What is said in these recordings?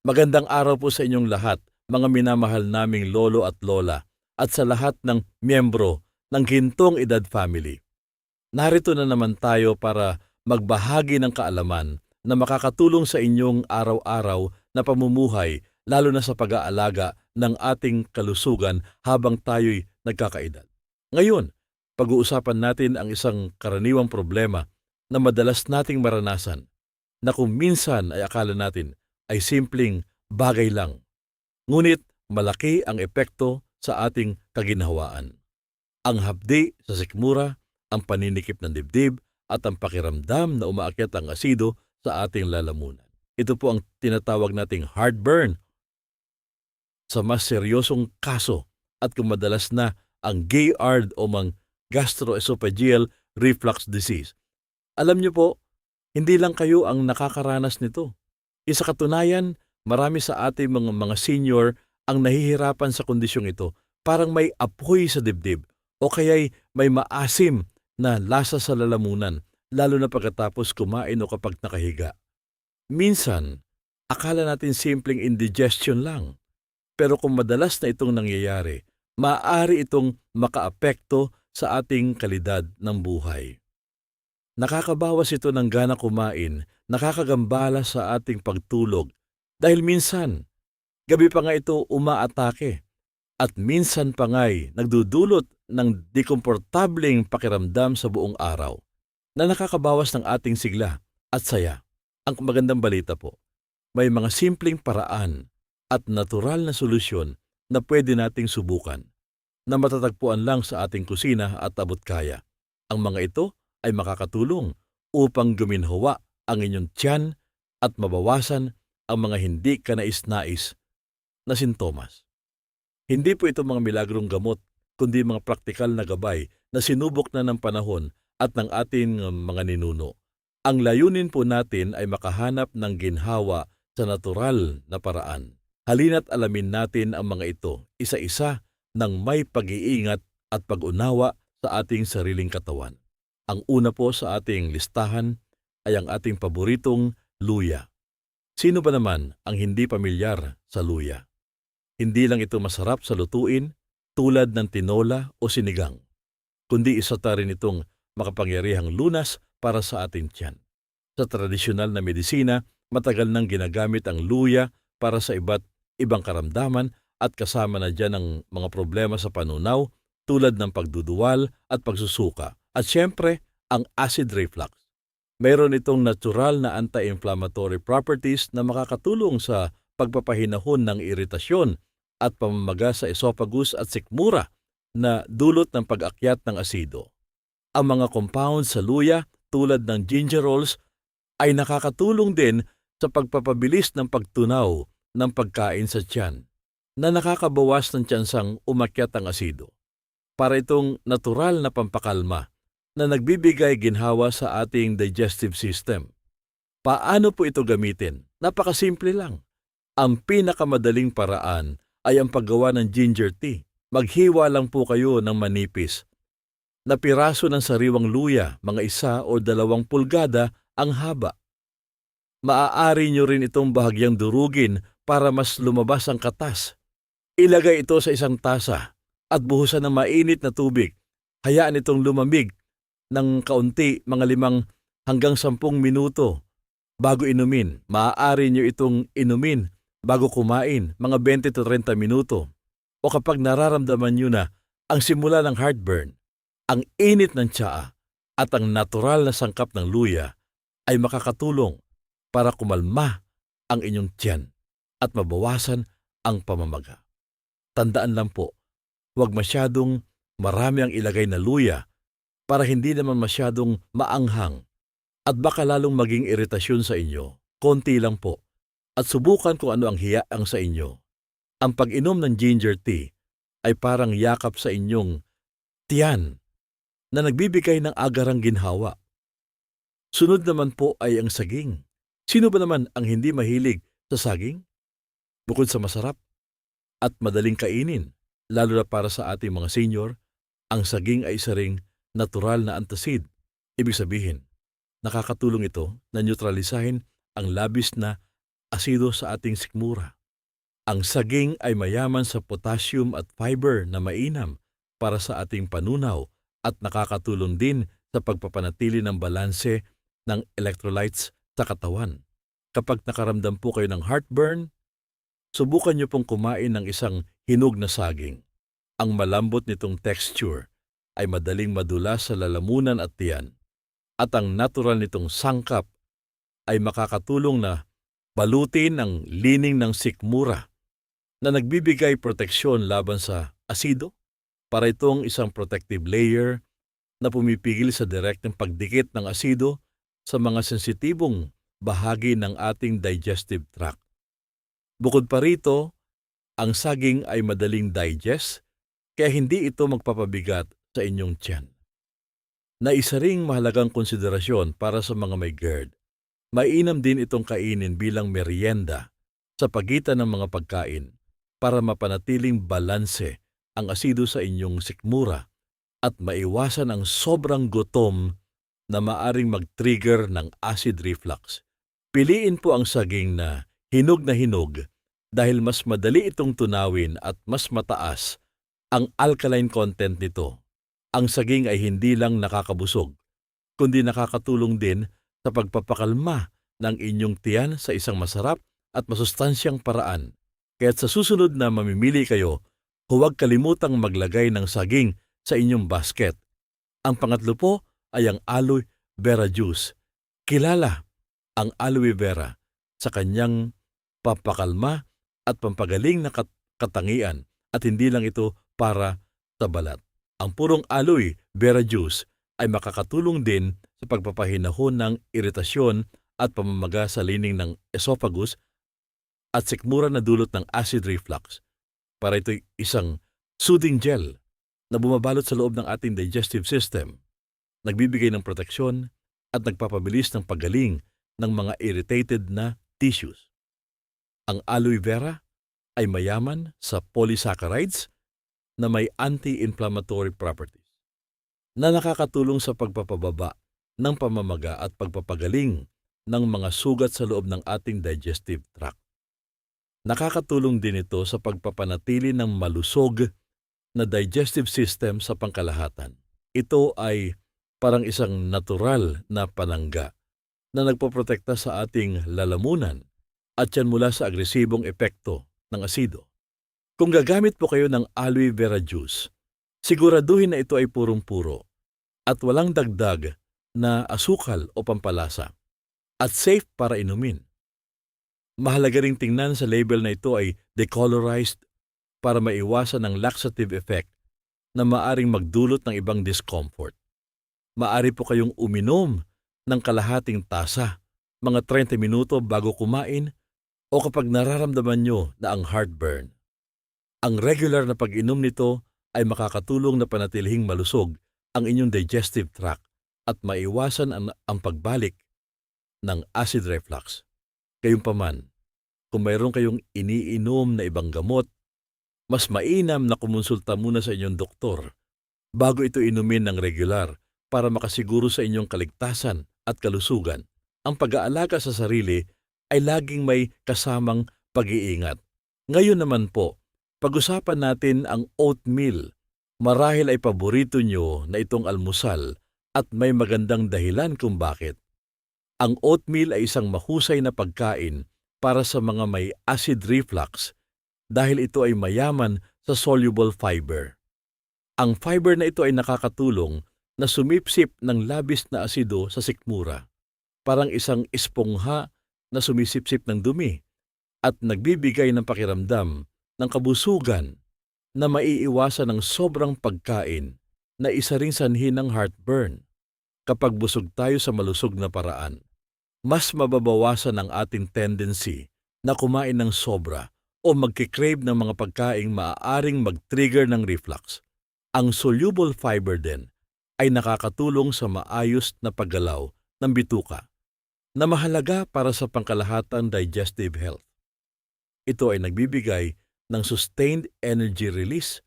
Magandang araw po sa inyong lahat, mga minamahal naming lolo at lola, at sa lahat ng miyembro ng Gintong Edad Family. Narito na naman tayo para magbahagi ng kaalaman na makakatulong sa inyong araw-araw na pamumuhay, lalo na sa pag-aalaga ng ating kalusugan habang tayo'y nagkakaedad. Ngayon, pag-uusapan natin ang isang karaniwang problema na madalas nating maranasan, na kung minsan ay akala natin ay simpleng bagay lang, ngunit malaki ang epekto sa ating kaginhawaan. Ang hapdi sa sikmura, ang paninikip ng dibdib, at ang pakiramdam na umaakyat ang asido sa ating lalamunan. Ito po ang tinatawag nating heartburn sa mas seryosong kaso, at kung madalas na ang GERD o mang gastroesophageal reflux disease. Alam niyo po, hindi lang kayo ang nakakaranas nito. Isa katunayan, marami sa ating mga senior ang nahihirapan sa kondisyong ito. Parang may apoy sa dibdib o kaya'y may maasim na lasa sa lalamunan, lalo na pagkatapos kumain o kapag nakahiga. Minsan, akala natin simpleng indigestion lang. Pero kung madalas na itong nangyayari, maaari itong makaapekto sa ating kalidad ng buhay. Nakakabawas ito ng gana kumain, nakakagambala sa ating pagtulog, dahil minsan, gabi pa nga ito umaatake, at minsan pa nga'y nagdudulot ng dikomportableng pakiramdam sa buong araw, na nakakabawas ng ating sigla at saya. Ang magandang balita po, may mga simpleng paraan at natural na solusyon na pwede nating subukan, na matatagpuan lang sa ating kusina at abot-kaya. Ang mga ito ay makakatulong upang guminhawa ang inyong tiyan at mabawasan ang mga hindi kanais-nais na sintomas. Hindi po ito mga milagrong gamot, kundi mga praktikal na gabay na sinubok na ng panahon at ng ating mga ninuno. Ang layunin po natin ay makahanap ng ginhawa sa natural na paraan. Halina't alamin natin ang mga ito, isa-isa, ng may pag-iingat at pag-unawa sa ating sariling katawan. Ang una po sa ating listahan ay ang ating paboritong luya. Sino ba naman ang hindi pamilyar sa luya? Hindi lang ito masarap sa lutuin tulad ng tinola o sinigang, kundi isa ta rin itong makapangyarihang lunas para sa ating tiyan. Sa tradisyonal na medisina, matagal nang ginagamit ang luya para sa iba't ibang karamdaman, at kasama na dyan ang mga problema sa panunaw tulad ng pagduduwal at pagsusuka. At syempre, ang acid reflux. Mayroon itong natural na anti-inflammatory properties na makakatulong sa pagpapahinahon ng iritasyon at pamamaga sa esophagus at sikmura na dulot ng pag-akyat ng asido. Ang mga compounds sa luya tulad ng gingerols ay nakakatulong din sa pagpapabilis ng pagtunaw ng pagkain sa tiyan, na nakakabawas ng tiyansang umakyat ang asido. Para itong natural na pampakalma na nagbibigay ginhawa sa ating digestive system. Paano po ito gamitin? Napakasimple lang. Ang pinakamadaling paraan ay ang paggawa ng ginger tea. Maghiwa lang po kayo ng manipis na piraso ng sariwang luya, mga 1 o 2 pulgada ang haba. Maaari nyo rin itong bahagyang durugin para mas lumabas ang katas. Ilagay ito sa isang tasa at buhusan ng mainit na tubig. Hayaan itong lumamig ng kaunti, mga 5 hanggang 10 minuto bago inumin. Maaari nyo itong inumin bago kumain, mga 20 to 30 minuto. O kapag nararamdaman nyo na ang simula ng heartburn, ang init ng tsaa at ang natural na sangkap ng luya ay makakatulong para kumalma ang inyong tiyan at mabawasan ang pamamaga. Tandaan lang po, huwag masyadong marami ang ilagay na luya para hindi naman masyadong maanghang at baka lalong maging iritasyon sa inyo. Konti lang po at subukan kung ano ang hiyaang sa inyo. Ang pag-inom ng ginger tea ay parang yakap sa inyong tiyan na nagbibigay ng agarang ginhawa. Sunod naman po ay ang saging. Sino ba naman ang hindi mahilig sa saging? Bukod sa masarap at madaling kainin, lalo na para sa ating mga senior, ang saging ay isa ring natural na antacid. Ibig sabihin, nakakatulong ito na neutralisahin ang labis na asido sa ating sikmura. Ang saging ay mayaman sa potassium at fiber na mainam para sa ating panunaw at nakakatulong din sa pagpapanatili ng balanse ng electrolytes sa katawan. Kapag nakaramdam po kayo ng heartburn, subukan niyo pong kumain ng isang hinog na saging. Ang malambot nitong texture ay madaling madula sa lalamunan at tiyan. At ang natural nitong sangkap ay makakatulong na balutin ang lining ng sikmura na nagbibigay proteksyon laban sa asido. Para itong isang protective layer na pumipigil sa direktang pagdikit ng asido sa mga sensitibong bahagi ng ating digestive tract. Bukod pa rito, ang saging ay madaling digest kaya hindi ito magpapabigat sa inyong tiyan. Na isa ring mahalagang konsiderasyon para sa mga may GERD, mainam din itong kainin bilang merienda sa pagitan ng mga pagkain para mapanatiling balanse ang asido sa inyong sikmura at maiwasan ang sobrang gutom na maaring mag-trigger ng acid reflux. Piliin po ang saging na hinog dahil mas madali itong tunawin at mas mataas ang alkaline content nito. Ang saging ay hindi lang nakakabusog, kundi nakakatulong din sa pagpapakalma ng inyong tiyan sa isang masarap at masustansyang paraan. Kaya't sa susunod na mamimili kayo, huwag kalimutang maglagay ng saging sa inyong basket. Ang pangatlo po ay ang aloe vera juice. Kilala ang aloe vera sa kanyang pampakalma at pampagaling na katangian at hindi lang ito para sa balat. Ang purong aloe vera juice ay makakatulong din sa pagpapahinahon ng iritasyon at pamamaga sa lining ng esophagus at sikmura na dulot ng acid reflux. Para ito'y isang soothing gel na bumabalot sa loob ng ating digestive system, nagbibigay ng proteksyon at nagpapabilis ng paggaling ng mga irritated na tissues. Ang aloe vera ay mayaman sa polysaccharides na may anti-inflammatory properties na nakakatulong sa pagpapababa ng pamamaga at pagpapagaling ng mga sugat sa loob ng ating digestive tract. Nakakatulong din ito sa pagpapanatili ng malusog na digestive system sa pangkalahatan. Ito ay parang isang natural na panangga na nagpoprotekta sa ating lalamunan at yan mula sa agresibong epekto ng asido. Kung gagamit po kayo ng aloe vera juice, siguraduhin na ito ay purong-puro at walang dagdag na asukal o pampalasa at safe para inumin. Mahalaga ring tingnan sa label na ito ay decolorized para maiwasan ang laxative effect na maaring magdulot ng ibang discomfort. Maari po kayong uminom ng kalahating tasa, mga 30 minuto bago kumain o kapag nararamdaman nyo na ang heartburn. Ang regular na pag-inom nito ay makakatulong na panatilihing malusog ang inyong digestive tract at maiwasan ang pagbalik ng acid reflux. Gayunpaman, kung mayroon kayong iniinom na ibang gamot, mas mainam na kumonsulta muna sa inyong doktor bago ito inumin ng regular para makasiguro sa inyong kaligtasan at kalusugan. Ang pag-aalaga sa sarili ay laging may kasamang pag-iingat. Ngayon naman po, pag-usapan natin ang oatmeal. Marahil ay paborito nyo na itong almusal at may magandang dahilan kung bakit. Ang oatmeal ay isang mahusay na pagkain para sa mga may acid reflux dahil ito ay mayaman sa soluble fiber. Ang fiber na ito ay nakakatulong na sumipsip ng labis na asido sa sikmura, parang isang espongha na sumisipsip ng dumi at nagbibigay ng pakiramdam ng kabusugan na maiiwasan ng sobrang pagkain na isa ring sanhi ng heartburn. Kapag busog tayo sa malusog na paraan, mas mababawasan ang ating tendency na kumain ng sobra o magkikrave ng mga pagkaing maaaring mag-trigger ng reflux. Ang soluble fiber din ay nakakatulong sa maayos na paggalaw ng bituka na mahalaga para sa pangkalahatan digestive health. Ito ay nagbibigay ng sustained energy release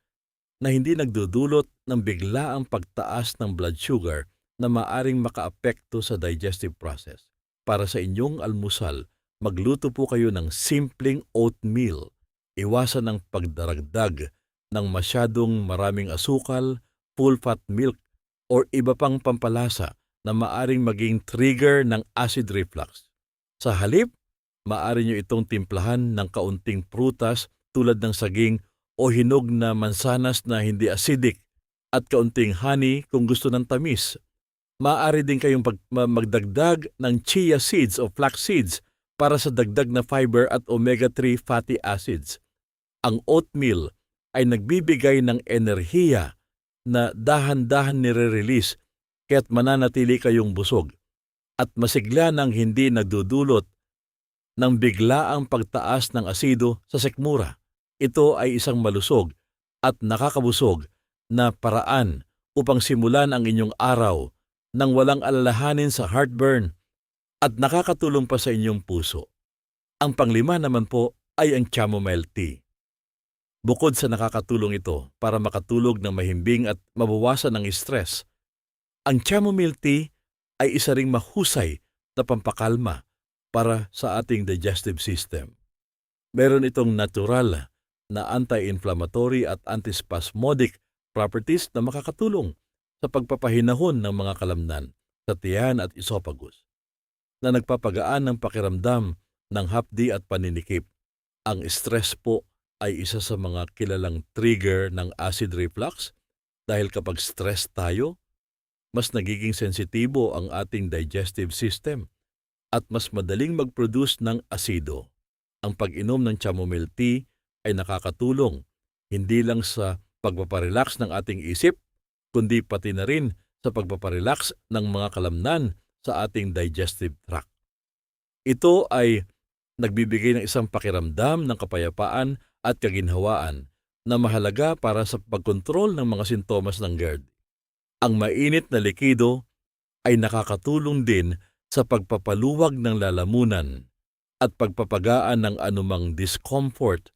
na hindi nagdudulot ng biglaang pagtaas ng blood sugar na maaring makaapekto sa digestive process. Para sa inyong almusal, magluto po kayo ng simpleng oatmeal. Iwasan ang pagdaragdag ng masyadong maraming asukal, full-fat milk, or iba pang pampalasa na maaring maging trigger ng acid reflux. Sa halip, maaari nyo itong timplahan ng kaunting prutas tulad ng saging o hinog na mansanas na hindi acidic at kaunting honey kung gusto ng tamis. Maaari din kayong magdagdag ng chia seeds o flax seeds para sa dagdag na fiber at omega-3 fatty acids. Ang oatmeal ay nagbibigay ng enerhiya na dahan-dahan nire-release kaya't mananatili kayong busog at masigla ng hindi nagdudulot ng biglaang pagtaas ng asido sa sikmura. Ito ay isang malusog at nakakabusog na paraan upang simulan ang inyong araw nang walang alalahanin sa heartburn at nakakatulong pa sa inyong puso. Ang panglima naman po ay ang chamomile tea. Bukod sa nakakatulong ito para makatulog ng mahimbing at mabawasan ang stress, ang chamomile tea ay isa ring mahusay na pampakalma para sa ating digestive system. Meron itong natural na anti-inflammatory at antispasmodic properties na makakatulong sa pagpapahinahon ng mga kalamnan sa tiyan at esophagus, na nagpapagaan ng pakiramdam ng hapdi at paninikip. Ang stress po ay isa sa mga kilalang trigger ng acid reflux dahil kapag stress tayo, mas nagiging sensitibo ang ating digestive system at mas madaling mag-produce ng asido. Ang pag-inom ng chamomile tea ay nakakatulong hindi lang sa pagpaparelax ng ating isip, kundi pati na rin sa pagpaparelax ng mga kalamnan sa ating digestive tract. Ito ay nagbibigay ng isang pakiramdam ng kapayapaan at kaginhawaan na mahalaga para sa pagkontrol ng mga sintomas ng GERD. Ang mainit na likido ay nakakatulong din sa pagpapaluwag ng lalamunan at pagpapagaan ng anumang discomfort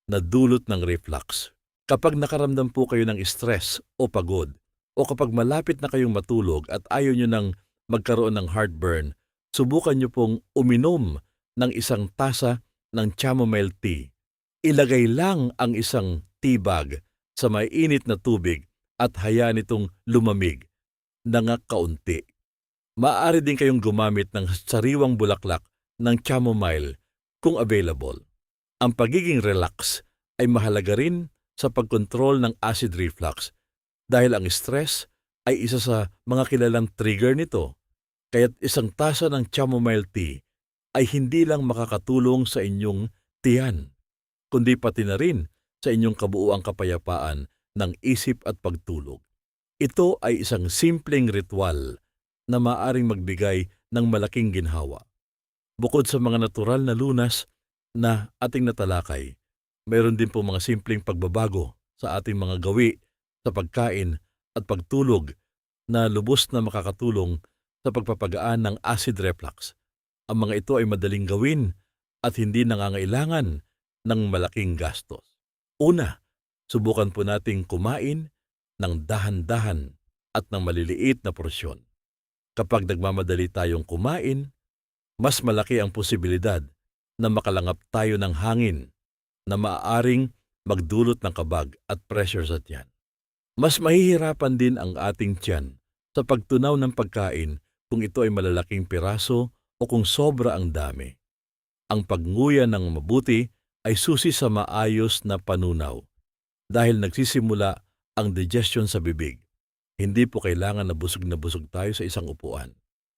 na dulot ng reflux. Kapag nakaramdam po kayo ng stress o pagod, o kapag malapit na kayong matulog at ayaw nyo nang magkaroon ng heartburn, subukan nyo pong uminom ng isang tasa ng chamomile tea. Ilagay lang ang isang tea bag sa mainit na tubig at hayaan itong lumamig ng kaunti. Maaari din kayong gumamit ng sariwang bulaklak ng chamomile kung available. Ang pagiging relax ay mahalaga rin sa pagkontrol ng acid reflux dahil ang stress ay isa sa mga kilalang trigger nito. Kaya't isang tasa ng chamomile tea ay hindi lang makakatulong sa inyong tiyan, kundi pati na rin sa inyong kabuuang kapayapaan ng isip at pagtulog. Ito ay isang simpleng ritual na maaaring magbigay ng malaking ginhawa. Bukod sa mga natural na lunas na ating natalakay, mayroon din po mga simpleng pagbabago sa ating mga gawi sa pagkain at pagtulog na lubos na makakatulong sa pagpapagaan ng acid reflux. Ang mga ito ay madaling gawin at hindi nangangailangan ng malaking gastos. Una, subukan po nating kumain ng dahan-dahan at ng maliliit na porsyon. Kapag nagmamadali tayong kumain, mas malaki ang posibilidad na makalangap tayo ng hangin na maaaring magdulot ng kabag at pressure sa tiyan. Mas mahihirapan din ang ating tiyan sa pagtunaw ng pagkain kung ito ay malalaking piraso o kung sobra ang dami. Ang pagnguya ng mabuti ay susi sa maayos na panunaw dahil nagsisimula ang digestion sa bibig. Hindi po kailangan na busog tayo sa isang upuan.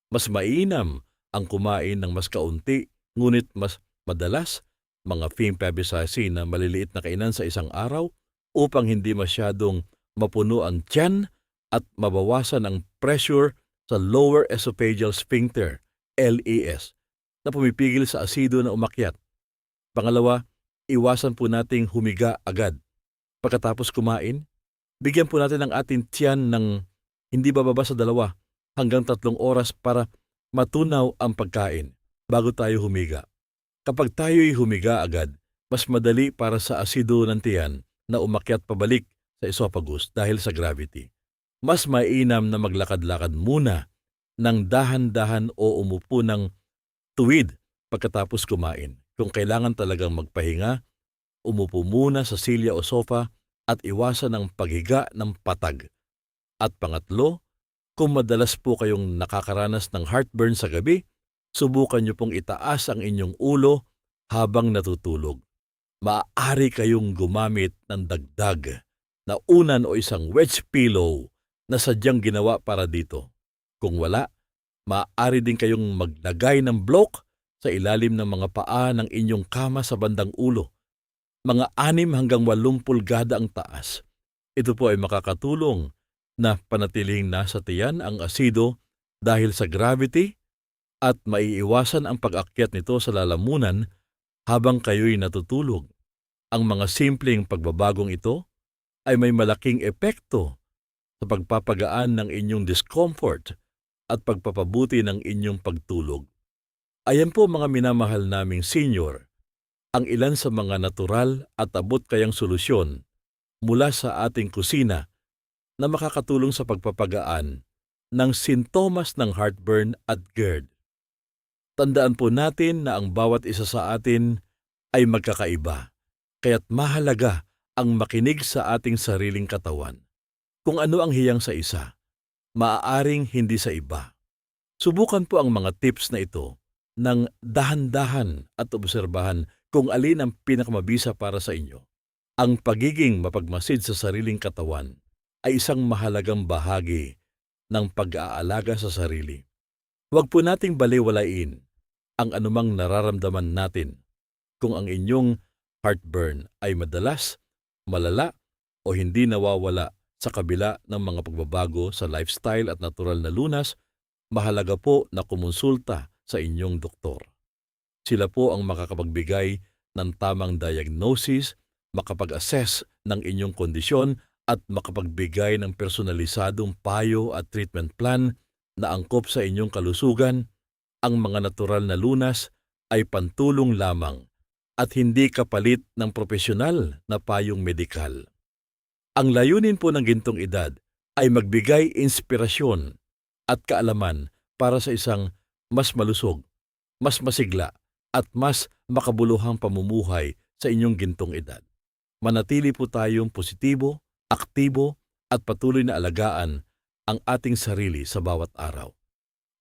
Mas mainam ang kumain ng mas kaunti, ngunit mas madalas, mga fem-pabisasi na maliliit na kainan sa isang araw upang hindi masyadong mapuno ang tiyan at mabawasan ang pressure sa lower esophageal sphincter, LES, na pumipigil sa asido na umakyat. Pangalawa, iwasan po nating humiga agad. Pagkatapos kumain, bigyan po natin ang ating tiyan ng hindi bababa sa 2 hanggang 3 oras para matunaw ang pagkain bago tayo humiga. Kapag tayo'y humiga agad, mas madali para sa asido ng tiyan na umakyat pabalik sa esophagus dahil sa gravity. Mas mainam na maglakad-lakad muna ng dahan-dahan o umupo ng tuwid pagkatapos kumain. Kung kailangan talagang magpahinga, umupo muna sa silya o sofa at iwasan ang paghiga ng patag. At pangatlo, kung madalas po kayong nakakaranas ng heartburn sa gabi, subukan niyo pong itaas ang inyong ulo habang natutulog. Maaari kayong gumamit ng dagdag na unan o isang wedge pillow na sadyang ginawa para dito. Kung wala, maaari din kayong maglagay ng block sa ilalim ng mga paa ng inyong kama sa bandang ulo. Mga 6 hanggang 8 pulgada ang taas. Ito po ay makakatulong na panatiling nasa tiyan ang asido dahil sa gravity at maiiwasan ang pag-akyat nito sa lalamunan habang kayo'y natutulog. Ang mga simpleng pagbabagong ito ay may malaking epekto sa pagpapagaan ng inyong discomfort at pagpapabuti ng inyong pagtulog. Ayan po mga minamahal naming senior, ang ilan sa mga natural at abot kayang solusyon mula sa ating kusina na makakatulong sa pagpapagaan ng sintomas ng heartburn at GERD. Tandaan po natin na ang bawat isa sa atin ay magkakaiba, kaya't mahalaga ang makinig sa ating sariling katawan. Kung ano ang hiyang sa isa, maaaring hindi sa iba. Subukan po ang mga tips na ito ng dahan-dahan at obserbahan kung alin ang pinakamabisa para sa inyo. Ang pagiging mapagmasid sa sariling katawan ay isang mahalagang bahagi ng pag-aalaga sa sarili. Huwag po nating balewalain ang anumang nararamdaman natin. Kung ang inyong heartburn ay madalas, malala o hindi nawawala sa kabila ng mga pagbabago sa lifestyle at natural na lunas, mahalaga po na kumonsulta sa inyong doktor. Sila po ang makakapagbigay ng tamang diagnosis, makapag-assess ng inyong kondisyon at makapagbigay ng personalisadong payo at treatment plan na angkop sa inyong kalusugan. Ang mga natural na lunas ay pantulong lamang at hindi kapalit ng profesional na payong medikal. Ang layunin po ng Gintong Edad ay magbigay inspirasyon at kaalaman para sa isang mas malusog, mas masigla at mas makabuluhang pamumuhay sa inyong gintong edad. Manatili po tayong positibo, aktibo at patuloy na alagaan ang ating sarili sa bawat araw.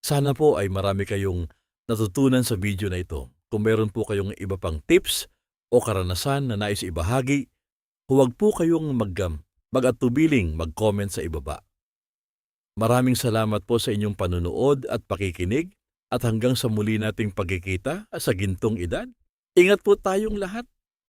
Sana po ay marami kayong natutunan sa video na ito. Kung meron po kayong iba pang tips o karanasan na nais ibahagi, huwag po kayong mag-atubiling mag-comment sa ibaba. Maraming salamat po sa inyong panunood at pakikinig at hanggang sa muli nating pagkikita sa Gintong Edad. Ingat po tayong lahat.